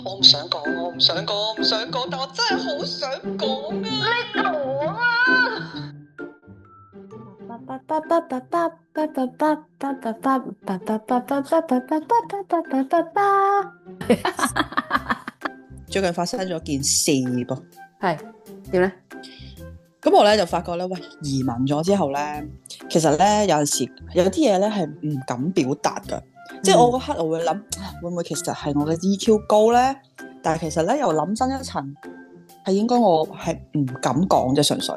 我唔想講，我唔想講，我唔想講，但我真係好想講啊！你講啊！最近發生咗件事噃，係點咧？咁我咧就發覺咧，喂，移民咗之後咧，其實咧有陣時有啲嘢咧係唔敢表達噶，即係我嗰刻我會諗，會唔會其實係我嘅 EQ 高咧？但係其實咧又諗深一層，係應該我係唔敢講啫，純粹。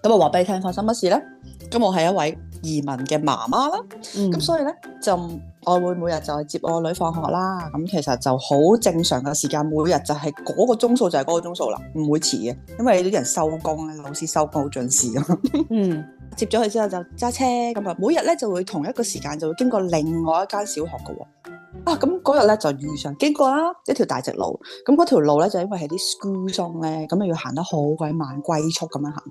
咁我話俾你聽發生乜事咧？咁我係一位移民嘅媽媽啦，咁所以咧就我會每日就係接我女放學啦。咁其實就好正常嘅時間，每日就係嗰個鐘數就係嗰個鐘數啦，唔會遲嘅，因為啲人收工咧，老師收工好準時㗎。接咗佢之後就揸車咁啊，每日咧就會同一個時間就會經過另外一間小學㗎喎。咁嗰日咧就遇上經過啦一條大直路，咁嗰條路咧就因為係啲 school zone 咧，咁啊要行得好鬼慢，龜速咁樣行。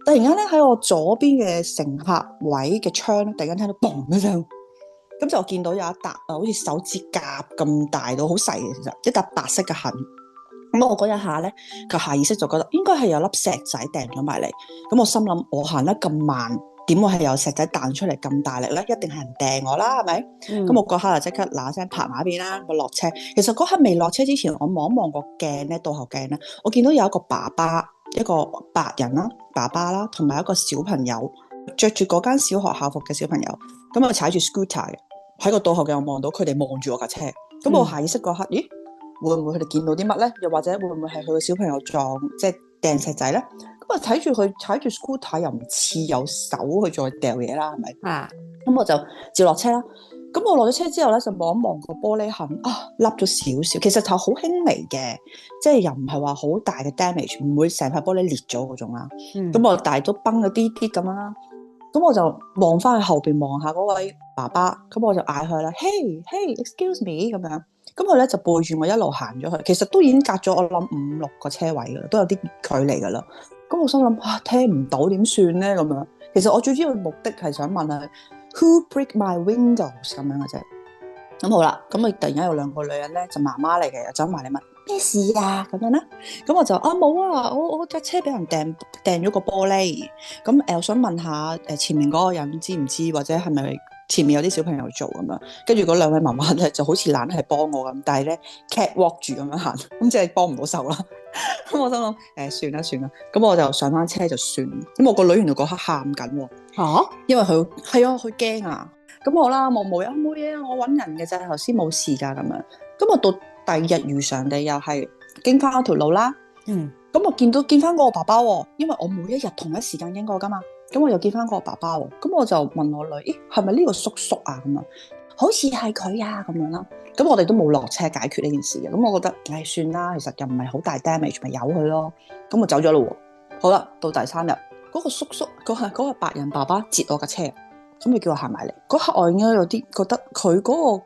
突然間咧喺我左邊嘅乘客位嘅窗咧，突然間聽到嘣一聲，咁就見到有一笪好似手指甲咁大到好細嘅，其實一笪白色嘅痕。咁我嗰一下咧，個下意識就覺得應該係有粒石仔掟咗埋嚟。咁我心諗我行得咁慢，點會係有石仔彈出嚟咁大力咧？一定係人掟我啦，係咪？咁我嗰刻就即刻嗱聲拍埋一邊啦，我落車。其實嗰刻未落車之前，我望一望個鏡咧，倒後鏡咧，我見到有一個爸爸，一個白人啦，爸爸啦，同埋一個小朋友，着住嗰間小學校服嘅小朋友，咁我踩住 scooter 嘅，喺個倒後鏡我望到佢哋望住我架車。咁我下意識嗰刻，咦？會唔會佢哋見到啲乜咧？又或者會唔會係佢個小朋友撞即係掟石仔咧？咁啊睇住佢踩住 scooter 又唔似有手去再掉嘢啦，係咪？咁我就照落車啦。咁我落咗車之後咧，就望一望個玻璃痕凹咗少少，其實就好輕微嘅，即係又唔係話好大嘅 damage，唔會成塊玻璃裂咗嗰種啦。咁我但係都崩咗啲啲咁樣啦。咁我就望翻去後邊望下嗰位爸爸，咁我就嗌佢啦，Hey，excuse me 咁樣。咁佢咧就背住我一路行咗去，其實都已經隔咗我諗5、6個車位噶啦，都有啲距離噶啦。咁我心諗聽唔到點算咧咁樣。其實我最主要嘅目的係想問下 Who break my windows 咁樣嘅啫。咁好啦，咁突然間有2個女人咧，就媽媽嚟嘅，又走埋嚟問咩事啊咁樣啦。咁我就冇啊，我架車俾人掟咗個玻璃。咁我想問下前面嗰個人知唔知，或者係咪前面有啲小朋友做咁樣？跟住嗰2位媽媽咧就好似懶係幫我咁，但係咧 catwalk 住咁樣行，咁即係幫唔到手啦。咁我心諗算啦，咁我就上翻車就算。咁我個女原來嗰刻喊緊喎，因為佢係啊，佢驚啊。咁好啦，冇嘢，我揾人嘅啫，頭先冇事㗎咁樣。咁我到第2日如常地又係經翻嗰條路啦。咁我見翻嗰個爸爸喎，因為我每一日同一時間經過㗎嘛。咁我又見翻嗰個爸爸喎，咁我就問我女，咦，係咪呢個叔叔啊？咁啊，好似係佢啊咁樣啦。咁我哋都冇落車解決呢件事嘅。咁我覺得，算啦，其實又唔係好大 damage，咪由佢咯。咁我走咗咯喎。好啦，到第3日，嗰個叔叔嗰個白人爸爸截我架車。咁佢叫我行埋嚟，嗰刻我應該有啲覺得佢嗰個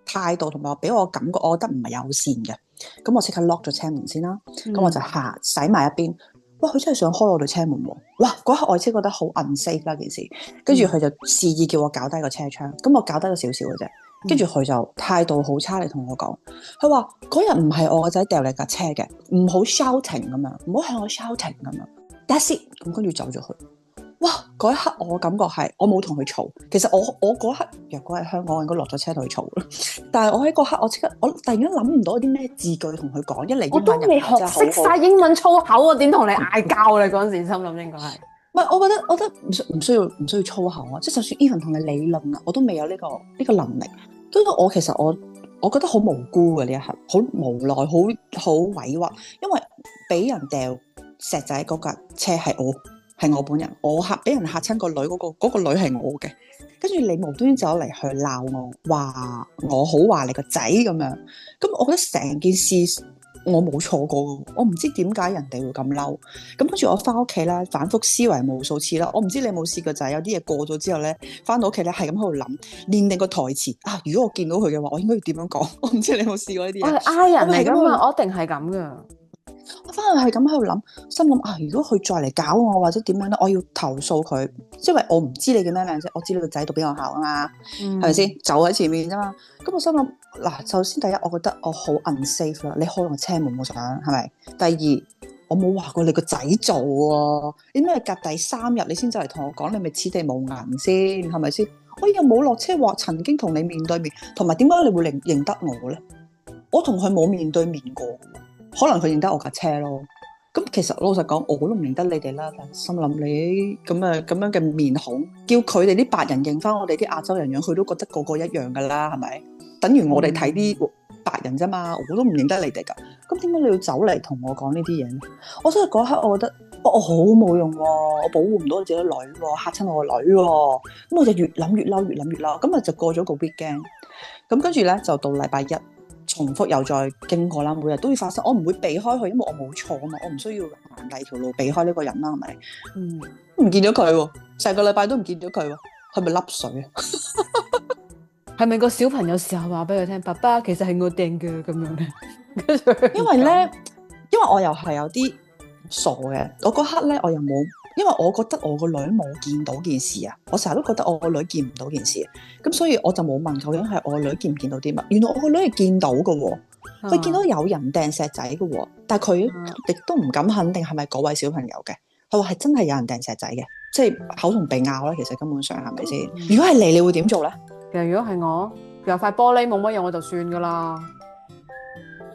態度同埋俾我感覺，我覺得唔係友善嘅。咁我即刻 lock 咗車門先啦。咁我就駛埋一邊。哇！佢真係想開我對車門喎。哇！嗰刻我真係覺得好 unsafe 啦件事。跟住佢就示意叫我搞低個車窗。咁我搞低咗少少嘅啫。跟住佢就態度好差嚟同我講，佢話嗰日唔係我個仔掉你架車嘅，唔好 shouting 咁樣，唔好向我 shouting 咁樣。That's it。咁跟住走咗去。哇！嗰一刻我感覺係我冇同佢嘈，其實我嗰刻若果喺香港，我應該落咗車同佢嘈啦。但係我喺嗰刻，我突然間諗唔到啲咩字句同佢講，一嚟我都未學識晒英文粗口啊，點同你嗌交咧？嗰陣時心諗應該係，唔係我覺得唔需要粗口啊，即係就算 even 同你理論啊，我都未有呢個能力。所以其實我覺得好無辜嘅呢一刻，好無奈，好委屈，因為俾人掉石仔嗰架車係我本人，我俾人嚇親個女嗰個女係我嘅，跟住你無端端走嚟去鬧我，話我好話你個仔咁樣，咁我覺得成件事我冇錯過嘅，我唔知點解人哋會咁嬲，咁跟住我翻屋企咧反覆思維無數次啦，我唔知你有冇試過就係有啲嘢過咗之後咧，翻到屋企咧係咁喺度諗練定個台詞啊，如果我見到佢嘅話，我應該要點樣講？我唔知你有冇試過呢啲嘢？我係 I 人嚟㗎嘛，我一定係咁㗎。我翻去係咁喺度諗，心諗啊，如果佢再嚟搞我或者點樣咧，我要投訴佢，因為我唔知你叫咩名啫，我知你個仔讀邊個學校啊嘛，係咪先？就喺前面啫嘛。咁我心諗嗱，首先第一，我覺得我好 unsafe 啦，你開我車門我想係咪？第二，我冇話過你個仔做喎，點解隔第三日你先走嚟同我講，你咪此地無銀先係咪先？我又冇落車話曾經同你面對面，同埋點解你會認得我咧？我同佢冇面對面過，可能佢認得我架車咯。咁其實老實講，我都唔認得你哋啦。心諗你咁樣嘅面孔，叫佢哋啲白人認翻我哋啲亞洲人樣，佢都覺得個個一樣噶啦，係咪？等於我哋睇啲白人啫嘛，我都唔認得你哋噶。咁點解你要走嚟同我講呢啲嘢咧？我真係嗰刻我覺得，我好冇用喎，我保護唔到自己女喎，嚇親我個女喎。咁我就越諗越嬲，越諗越嬲。咁啊就過咗個 weekend。咁跟住咧就到禮拜一。重複又再經過啦，每日都會發生。我唔會避開佢，因為我冇錯啊嘛，我唔需要行第二條路避開呢個人啦，係咪？唔見咗佢喎，成個禮拜都唔見咗佢喎，係咪甩水啊？係咪個小朋友時候話俾佢聽，爸爸其實係我掟嘅咁樣咧？因為咧，因為我又係有啲傻嘅，我嗰刻咧我又冇。因為我覺得我個女冇見到件事啊，我成日都覺得我個女見唔到件事，咁所以我就冇問究竟係我個女見唔見到啲乜。原來我個女係見到嘅喎，佢見到有人掟石仔嘅喎，但係佢亦都唔敢肯定係咪嗰位小朋友嘅。佢話係真係有人掟石仔嘅，即係口同鼻拗啦。其實根本上係咪先？如果係你會點做咧？其實如果係我，有塊玻璃冇乜嘢我就算噶啦，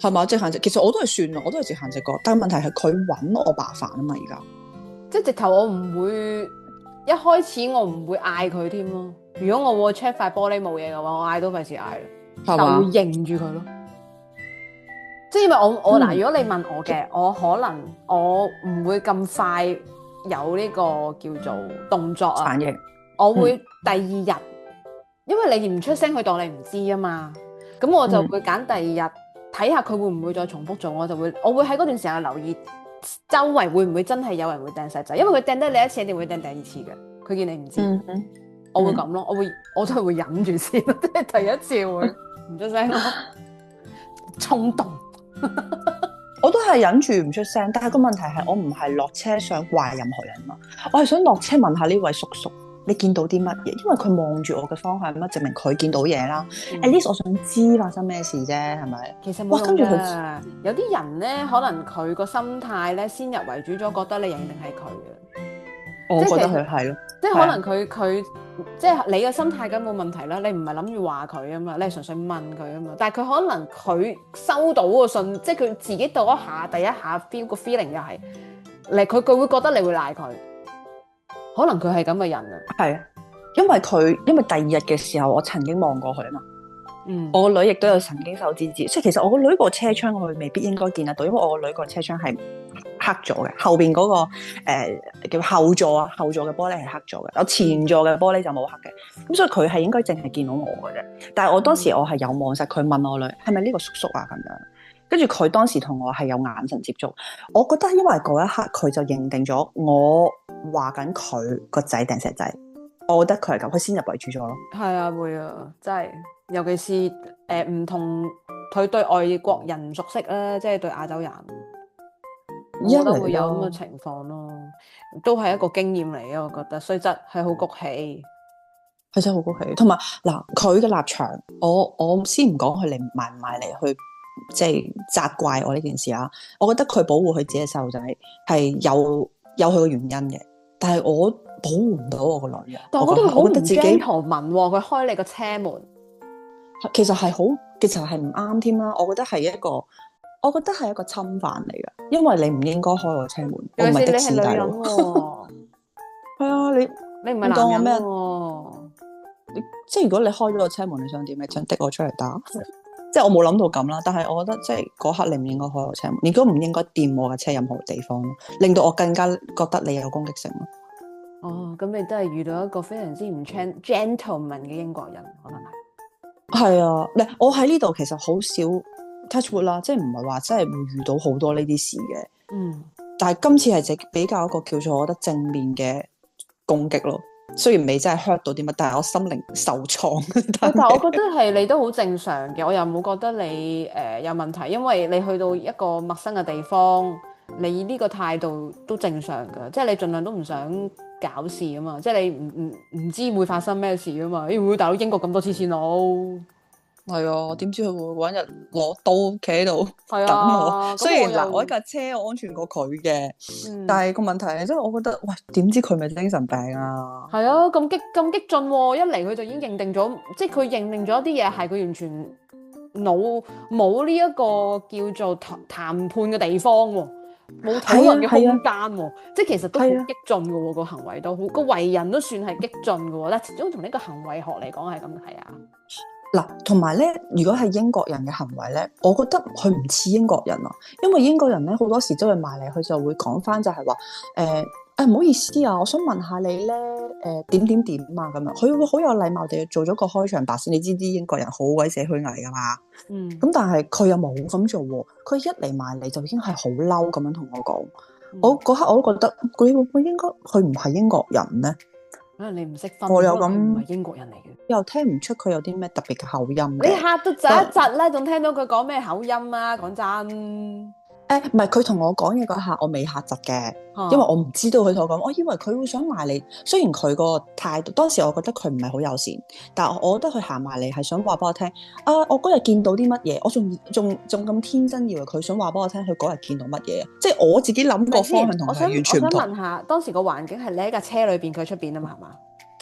係嘛？直行直，其實我都係算啦，我都係直行直過。但係問題係佢揾我麻煩啊嘛，而家。即係直頭我唔會一開始我唔會嗌佢添咯。如果我會 check 塊玻璃冇嘢嘅話，我嗌都費事嗌啦，但係會認住佢咯。即係因為我嗱，如果你問我嘅，我可能我唔會咁快有呢個叫做動作啊。反應我會第二日，因為你唔出聲，佢當你唔知啊嘛。咁我就會揀第二日睇下佢會唔會再重複做，我會喺嗰段時間留意。周圍會唔會真係有人會掟石仔？因為佢掟得你一次，一定會掟第二次嘅。佢見你唔知，我會咁咯。我都係會忍住先，即係第一次會唔出聲咯，衝動。我都係忍住唔出聲，但係個問題係我唔係落車想怪任何人嘛，我係想落車問下呢位叔叔，你見到啲乜嘢？因為佢望住我嘅方向，咁證明佢見到嘢啦。At least 我想知發生咩事啫，係咪？其實冇用㗎。有啲人咧，可能佢個心態咧先入為主咗，覺得你認定係佢嘅。我覺得佢係咯，即係可能佢即係你嘅心態梗冇問題啦。你唔係諗住話佢啊嘛，你係純粹問佢啊嘛。但係佢可能佢收到個信，即係佢自己到一下第一下 feel 個 feeling 又係佢會覺得你會賴佢。可能佢係咁嘅人啊，係，因為第二日嘅時候，我曾經望過佢啊嘛，我個女亦都有曾經手指指，即係其實我個女個車窗我未必應該見得到，因為我個女個車窗係黑咗嘅，後邊嗰個叫後座啊，後座嘅玻璃係黑咗嘅，我前座嘅玻璃就冇黑嘅，咁所以佢係應該淨係見到我嘅啫。但係我當時我係有望實佢，問我女係咪呢個叔叔啊咁樣，跟住佢當時同我係有眼神接觸，我覺得因為嗰一刻佢就認定咗我話緊佢個仔掟石仔，我覺得佢係咁，佢先入為主咗咯。係啊，會啊，真係，尤其是唔同佢對外國人唔熟悉啦，即係對亞洲人，我覺得會有咁嘅情況咯，都係一個經驗嚟嘅，我覺得，雖則係好谷氣，係真係好谷氣。同埋嗱，佢嘅立場，我先唔講佢嚟埋唔埋嚟去，即係責怪我呢件事啊。我覺得佢保護佢自己嘅細路仔係有佢嘅原因嘅。但係我保護唔到我個女啊！但我覺得佢好唔 gentleman 喎，佢開你個車門，其實係唔啱添啦。我覺得係一個侵犯嚟嘅，因為你唔應該開我車門，我唔係的士大佬。係啊，你唔係男人喎。即係如果你開咗個車門，你想點？你想的我出嚟打？即係我冇諗到咁啦。但係我覺得即係嗰刻你唔應該開我車門，你都唔應該掂我嘅車任何地方，令到我更加覺得你有攻擊性咯。哦，咁你都係遇到一個非常之唔 gentleman 嘅英國人，可能係。係啊，我喺呢度其實好少 touch wood 啦，即係唔係話真係會遇到好多呢啲事嘅。但係今次係比較一個叫做我覺得正面嘅攻擊咯。雖然未真係 hurt 到啲乜，但係我心靈受創。但係我覺得係你都好正常嘅，我又冇覺得你有問題，因為你去到一個陌生嘅地方，你呢個態度都正常㗎，即係你盡量都唔想搞事啊嘛，即係你唔知會發生咩事啊嘛，會大佬英國咁多黐線佬。係啊，點知佢會搵日攞刀企喺度係等啊，我？雖然嗱，咁我呢架車我安全過佢嘅，嗯但係個問題係，即係我覺得，喂，點知佢咪精神病啊？係啊，咁激進喎，一嚟佢就已經認定咗，即係佢認定咗一啲嘢係佢完全冇呢一個叫做談判嘅地方喎，冇討論嘅空間喎，即係其實都好激進嘅喎，個行為都好，個為人都算係激進嘅喎，但係始終從呢個行為學嚟講係咁係啊。嗱，同埋咧，如果係英國人嘅行為咧，我覺得佢唔似英國人啊，因為英國人咧好多時都會埋嚟，佢就會講翻就係話唔好意思啊，我想問下你咧點點點啊咁樣，佢會好有禮貌地做咗個開場白先。你知啲英國人好鬼死虛偽噶嘛？咁但係佢又冇咁做喎，佢一嚟埋嚟就已經係好嬲咁樣同我講。我嗰刻我都覺得佢應該佢唔係英國人咧。可能你唔識分，我有咁唔係英國人嚟嘅，又聽唔出佢有啲咩特別嘅口音嘅。你嚇到窒一窒咧，仲聽到佢講咩口音啊？講真，唔係佢同我講嘢嗰下，我未嚇窒嘅，因為我唔知道佢同我講，我以為佢會想埋嚟。雖然佢個態度，當時我覺得佢唔係好友善，但係我覺得佢行埋嚟係想話俾我聽。啊，我嗰日見到啲乜嘢，我仲咁天真以為佢想話俾我聽，佢嗰日見到乜嘢。即係我自己諗個方向同佢完全唔同。我想問下，當時個環境係你喺架車裏邊，佢出邊啊嘛，係嘛？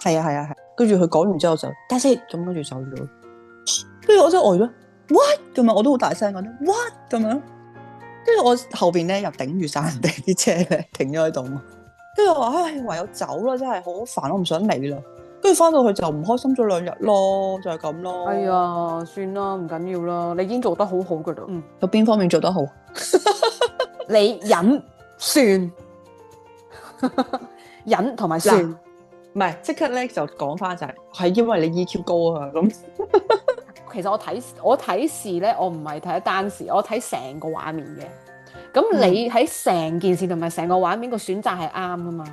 係啊。跟住佢講完之後就 that's it 咁，跟住走咗。跟住我真係呆咗 what 咁樣，我都好大聲講 what 咁樣。跟住我後邊咧又頂住晒人哋啲車咧停咗喺度，跟住我話唉，唯有走啦，真係好煩，我唔想理啦。跟住翻到去就唔開心咗2日咯，就係咁咯。係啊，算啦，唔緊要啦，你已經做得好好噶啦。有邊方面做得好？你忍算忍同埋算，唔係即刻咧就講翻就係因為你 EQ 高啊咁。其實我睇事咧，我唔係睇單事，我睇成個畫面嘅。咁你喺成件事同埋成個畫面個選擇係啱噶嘛？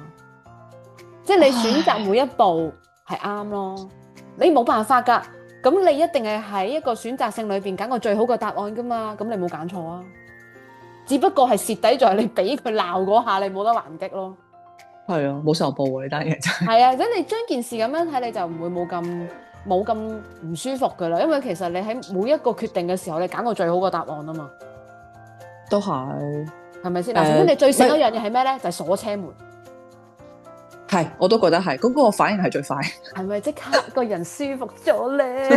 即係你選擇每一步係啱咯。你冇辦法噶，咁你一定係喺一個選擇性裏邊揀個最好嘅答案噶嘛？咁你冇揀錯啊，只不過係蝕底在你俾佢鬧嗰下，你冇得還擊咯。係啊，冇受報喎呢單嘢真係。係啊，即係你將件事咁樣睇，你就唔會冇咁唔舒服噶啦，因為其實你喺每一個決定嘅時候，你揀個最好嘅答案啊嘛，都係咪先？嗱，首先你最醒一樣嘢係咩咧？就係鎖車門。係，我都覺得係，嗰個反應係最快。係咪即刻個人舒服咗咧？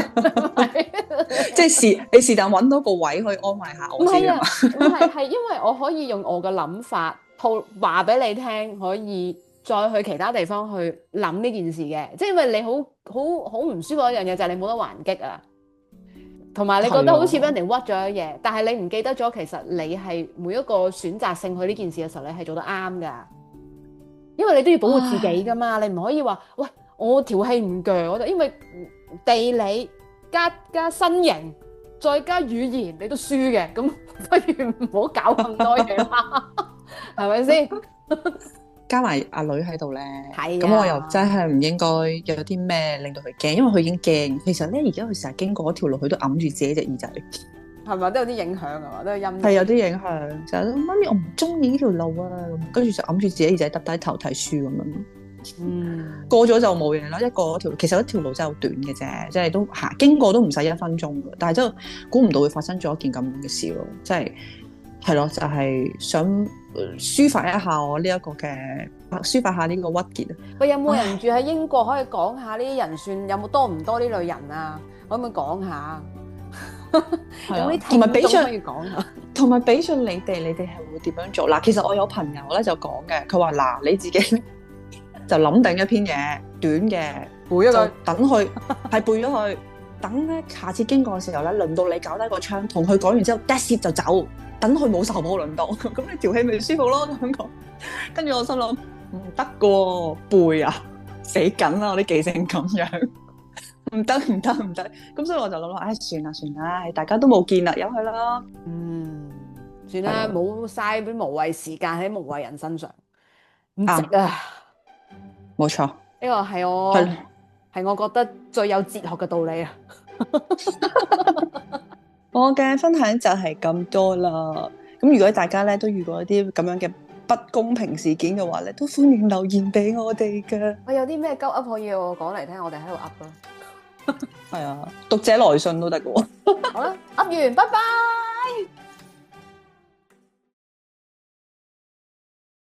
即係你是但揾到個位去安慰下我先啊嘛。唔係因為我可以用我嘅諗法話俾你聽，可以再去其他地方去諗呢件事嘅，即係因為你好唔舒服一樣嘢就係你冇得還擊啊，同埋你覺得好似俾人哋屈咗一嘢，但係你唔記得咗其實你係每一個選擇性去呢件事嘅時候，你係做得啱噶，因為你都要保護自己噶嘛，你唔可以話喂我條氣唔鋸，我就因為地理加身形再加語言你都輸嘅，咁不如唔好搞咁多嘢啦，係咪先？加埋阿女喺度咧，咁、啊、我又真係唔應該有啲咩令到佢驚，因為佢已經驚。其實咧，而家佢成日經過嗰條路，佢都揞住自己隻耳仔，係咪都有啲影響啊？嘛，都有陰。係有啲影響，就係媽咪我唔中意呢條路啊，跟住就揞住自己耳仔，耷低頭睇書咁樣。過咗就冇嘢啦。一過嗰條，其實嗰條路真係好短嘅啫，即係都行經過都唔使1分鐘嘅，但係真係估唔到會發生咗一件咁樣嘅事咯，即係。係咯，就係想抒發一下我呢一個嘅抒發下呢個鬱結啊！喂，有冇人住喺英國可以講下呢啲人算有冇多唔多呢類人啊？可唔可以講下？有啲聽眾可以講下，同埋俾信你哋係會點樣做？嗱，其實我有朋友咧就講嘅，佢話嗱你自己就諗定一篇嘢，短嘅背咗佢，等佢係背咗佢，等咧下次經過嘅時候咧，輪到你搞低個槍，同佢講完之後 that's it 就走。等佢冇受報輪到，咁你條氣咪舒服咯咁講。跟住我心諗唔得㗎背啊，死緊啦！我啲記性咁樣，唔得。咁所以我就諗啦，算啦，大家都冇見啦，由佢啦。算啦，冇嘥啲無謂時間喺無謂人身上，唔值啊。冇錯，呢個係我係係我覺得最有哲學嘅道理啊！我嘅分享就係咁多啦。咁如果大家咧都遇過一啲咁樣嘅不公平事件嘅話咧，都歡迎留言俾我哋㗎。我有啲咩鳩噏可以我講嚟聽，我哋喺度噏咯。係啊，讀者來信都得㗎喎。好啦，噏完，拜拜。